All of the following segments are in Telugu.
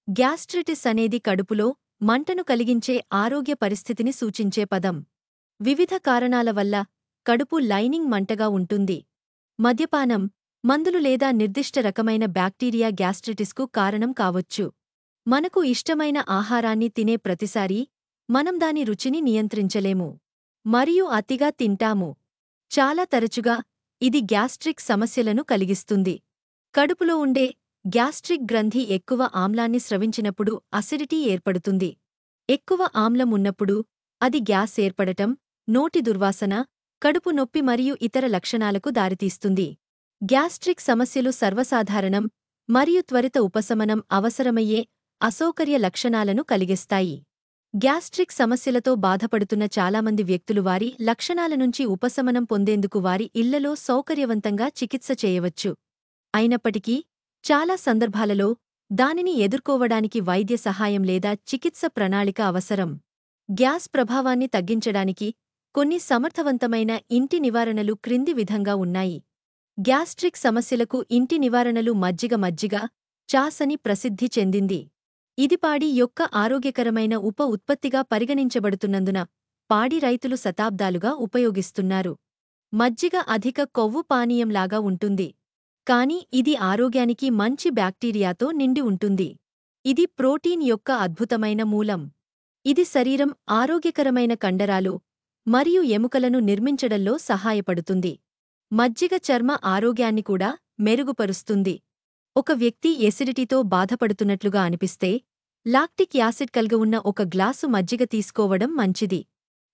గ్యాస్ట్రిటిస్ అనేది కడుపులో మంటను కలిగించే ఆరోగ్య పరిస్థితిని సూచించే పదం. వివిధ కారణాల వల్ల కడుపు లైనింగ్ మంటగా ఉంటుంది. మద్యపానం, మందులు లేదా నిర్దిష్ట రకమైన బ్యాక్టీరియా గ్యాస్ట్రిటిస్కు కారణం కావొచ్చు. మనకు ఇష్టమైన ఆహారాన్ని తినే ప్రతిసారీ మనం దాని రుచిని నియంత్రించలేము. మరియు అతిగా తింటాము. చాలా తరచుగా ఇది గ్యాస్ట్రిక్ సమస్యలను కలిగిస్తుంది. కడుపులో ఉండే గ్యాస్ట్రిక్ గ్రంథి ఎక్కువ ఆమ్లాన్ని స్రవించినప్పుడు అసిడిటీ ఏర్పడుతుంది. ఎక్కువ ఆమ్లం ఉన్నప్పుడు అది గ్యాస్ ఏర్పడటం, నోటి దుర్వాసన, కడుపు నొప్పి మరియు ఇతర లక్షణాలకు దారితీస్తుంది. గ్యాస్ట్రిక్ సమస్యలు సర్వసాధారణం మరియు త్వరిత ఉపశమనం అవసరమయ్యే అసౌకర్య లక్షణాలను కలిగిస్తాయి. గ్యాస్ట్రిక్ సమస్యలతో బాధపడుతున్న చాలామంది వ్యక్తులు వారి లక్షణాల నుంచి ఉపశమనం పొందేందుకు వారి ఇళ్లలో సౌకర్యవంతంగా చికిత్స చేయవచ్చు. అయినప్పటికీ, చాలా సందర్భాలలో దానిని ఎదుర్కోవడానికి వైద్య సహాయం లేదా చికిత్స ప్రణాళిక అవసరం. గ్యాస్ ప్రభావాన్ని తగ్గించడానికి కొన్ని సమర్థవంతమైన ఇంటి నివారణలు క్రింది విధంగా ఉన్నాయి. గ్యాస్ట్రిక్ సమస్యలకు ఇంటి నివారణలు మజ్జిగ చాసని ప్రసిద్ధి చెందింది. ఇది పాడి యొక్క ఆరోగ్యకరమైన ఉప ఉత్పత్తిగా పరిగణించబడుతున్నందున పాడి రైతులు శతాబ్దాలుగా ఉపయోగిస్తున్నారు. మజ్జిగ అధిక కొవ్వు పానీయంలాగా ఉంటుంది. కానీ ఇది ఆరోగ్యానికి మంచి బ్యాక్టీరియాతో నిండి ఉంటుంది. ఇది ప్రోటీన్ యొక్క అద్భుతమైన మూలం. ఇది శరీరం ఆరోగ్యకరమైన కండరాలు మరియు ఎముకలను నిర్మించడంలో సహాయపడుతుంది. మజ్జిగ చర్మ ఆరోగ్యాన్ని కూడా మెరుగుపరుస్తుంది. ఒక వ్యక్తి ఎసిడిటీతో బాధపడుతున్నట్లుగా అనిపిస్తే, లాక్టిక్ యాసిడ్ కలిగి ఉన్న ఒక గ్లాసు మజ్జిగ తీసుకోవడం మంచిది.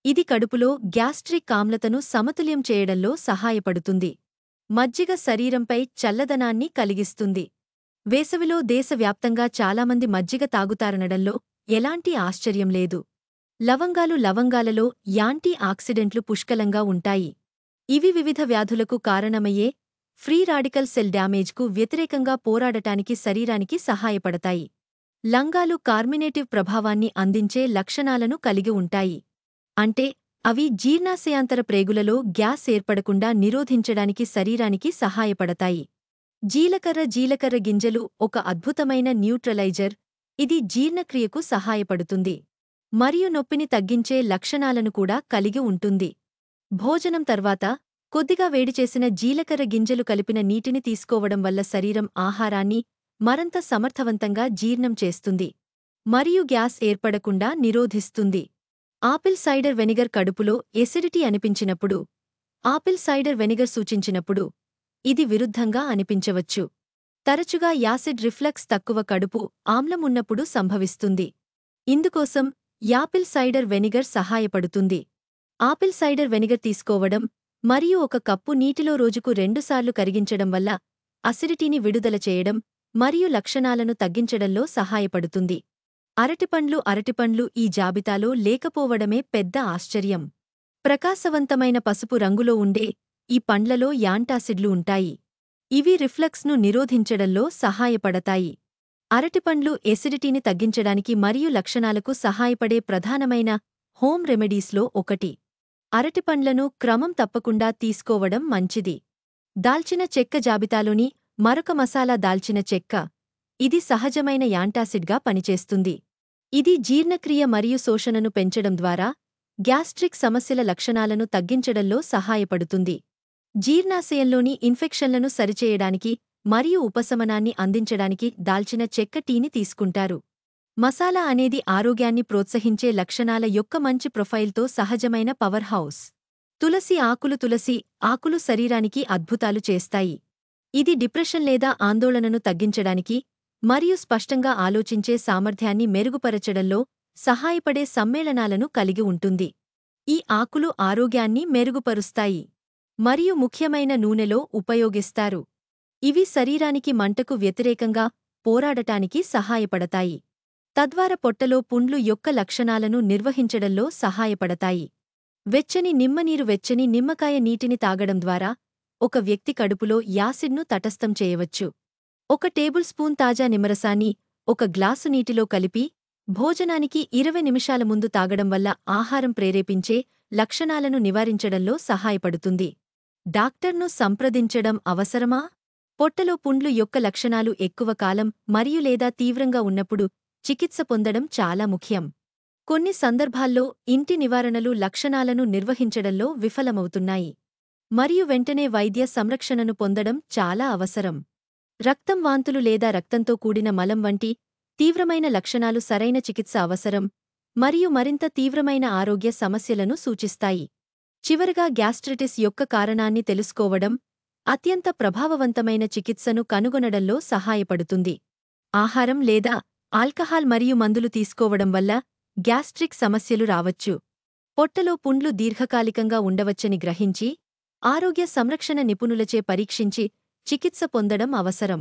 ఇది కడుపులో గ్యాస్ట్రిక్ ఆమ్లతను సమతుల్యం చేయడంలో సహాయపడుతుంది. మజ్జిగ శరీరంపై చల్లదనాన్ని కలిగిస్తుంది. వేసవిలో దేశవ్యాప్తంగా చాలామంది మజ్జిగ తాగుతారనడంలో ఎలాంటి ఆశ్చర్యం లేదు. లవంగాలలో యాంటీ ఆక్సిడెంట్లు పుష్కలంగా ఉంటాయి. ఇవి వివిధ వ్యాధులకు కారణమయ్యే ఫ్రీ రాడికల్ సెల్ డ్యామేజ్కు వ్యతిరేకంగా పోరాడటానికి శరీరానికి సహాయపడతాయి. లంగాలు కార్మినేటివ్ ప్రభావాన్ని అందించే లక్షణాలను కలిగి ఉంటాయి. అంటే అవి జీర్ణాశయాంతర ప్రేగులలో గ్యాస్ ఏర్పడకుండా నిరోధించడానికి శరీరానికి సహాయపడతాయి. జీలకర్ర గింజలు ఒక అద్భుతమైన న్యూట్రలైజర్. ఇది జీర్ణక్రియకు సహాయపడుతుంది మరియు నొప్పిని తగ్గించే లక్షణాలను కూడా కలిగి ఉంటుంది. భోజనం తర్వాత కొద్దిగా వేడిచేసిన జీలకర్ర గింజలు కలిపిన నీటిని తీసుకోవడం వల్ల శరీరం ఆహారాన్ని మరింత సమర్థవంతంగా జీర్ణం చేస్తుంది మరియు గ్యాస్ ఏర్పడకుండా నిరోధిస్తుంది. ఆపిల్ సైడర్ వెనిగర్ కడుపులో ఎసిడిటీ అనిపించినప్పుడు, ఆపిల్ సైడర్ వెనిగర్ సూచించినప్పుడు ఇది విరుద్ధంగా అనిపించవచ్చు. తరచుగా యాసిడ్ రిఫ్లక్స్ తక్కువ కడుపు ఆమ్లం ఉన్నప్పుడు సంభవిస్తుంది. ఇందుకోసం యాపిల్ సైడర్ వెనిగర్ సహాయపడుతుంది. ఆపిల్ సైడర్ వెనిగర్ తీసుకోవడం మరియు ఒక కప్పు నీటిలో రోజుకు 2 సార్లు కరిగించడం వల్ల అసిడిటీని విడుదల చేయడం మరియు లక్షణాలను తగ్గించడంలో సహాయపడుతుంది. అరటిపండ్లు ఈ జాబితాలో లేకపోవడమే పెద్ద ఆశ్చర్యం. ప్రకాశవంతమైన పసుపు రంగులో ఉండే ఈ పండ్లలో యాంటాసిడ్లు ఉంటాయి. ఇవి రిఫ్లక్స్ను నిరోధించడంలో సహాయపడతాయి. అరటిపండ్లు ఎసిడిటీని తగ్గించడానికి మరియు లక్షణాలకు సహాయపడే ప్రధానమైన హోమ్ రెమెడీస్లో ఒకటి. అరటిపండ్లను క్రమం తప్పకుండా తీసుకోవడం మంచిది. దాల్చిన చెక్క జాబితాలోని మరొక మసాలా దాల్చిన చెక్క. ఇది సహజమైన యాంటాసిడ్గా పనిచేస్తుంది. ఇది జీర్ణక్రియ మరియు శోషణను పెంచడం ద్వారా గ్యాస్ట్రిక్ సమస్యల లక్షణాలను తగ్గించడంలో సహాయపడుతుంది. జీర్ణాశయంలోని ఇన్ఫెక్షన్లను సరిచేయడానికి మరియు ఉపశమనాన్ని అందించడానికి దాల్చిన చెక్క టీని తీసుకుంటారు. మసాలా అనేది ఆరోగ్యాన్ని ప్రోత్సహించే లక్షణాల యొక్క మంచి ప్రొఫైల్తో సహజమైన పవర్ హౌస్. తులసి ఆకులు శరీరానికి అద్భుతాలు చేస్తాయి. ఇది డిప్రెషన్ లేదా ఆందోళనను తగ్గించడానికి మరియు స్పష్టంగా ఆలోచించే సామర్థ్యాన్ని మెరుగుపరచడంలో సహాయపడే సమ్మేళనాలను కలిగి ఉంటుంది. ఈ ఆకులు ఆరోగ్యాన్ని మెరుగుపరుస్తాయి మరియు ముఖ్యమైన నూనెలో ఉపయోగిస్తారు. ఇవి శరీరానికి మంటకు వ్యతిరేకంగా పోరాడటానికి సహాయపడతాయి. తద్వారా పొట్టలో పుండ్లు యొక్క లక్షణాలను నిర్వహించడంలో సహాయపడతాయి. వెచ్చని నిమ్మకాయ నీటిని తాగడం ద్వారా ఒక వ్యక్తి కడుపులో యాసిడ్ను తటస్థం చేయవచ్చు. 1 టేబుల్ స్పూన్ తాజా నిమ్మరసాన్ని 1 గ్లాసు నీటిలో కలిపి భోజనానికి 20 నిమిషాల ముందు తాగడం వల్ల ఆహారం ప్రేరేపించే లక్షణాలను నివారించడంలో సహాయపడుతుంది. డాక్టర్ను సంప్రదించడం అవసరమా? పొట్టలో పుండ్లు యొక్క లక్షణాలు ఎక్కువ కాలం మరియు లేదా తీవ్రంగా ఉన్నప్పుడు చికిత్స పొందడం చాలా ముఖ్యం. కొన్ని సందర్భాల్లో ఇంటి నివారణలు లక్షణాలను నిర్వహించడంలో విఫలమవుతున్నాయి మరియు వెంటనే వైద్య సంరక్షణను పొందడం చాలా అవసరం. రక్తం, వాంతులు లేదా రక్తంతో కూడిన మలం వంటి తీవ్రమైన లక్షణాలు సరైన చికిత్స అవసరం మరియు మరింత తీవ్రమైన ఆరోగ్య సమస్యలను సూచిస్తాయి. చివరగా, గ్యాస్ట్రిటిస్ యొక్క కారణాన్ని తెలుసుకోవడం అత్యంత ప్రభావవంతమైన చికిత్సను కనుగొనడంలో సహాయపడుతుంది. ఆహారం లేదా ఆల్కహాల్ మరియు మందులు తీసుకోవడం వల్ల గ్యాస్ట్రిక్ సమస్యలు రావచ్చు. పొట్టలో పుండ్లు దీర్ఘకాలికంగా ఉండవచ్చని గ్రహించి ఆరోగ్య సంరక్షణ నిపుణులచే పరీక్షించి చికిత్స పొందడం అవసరం.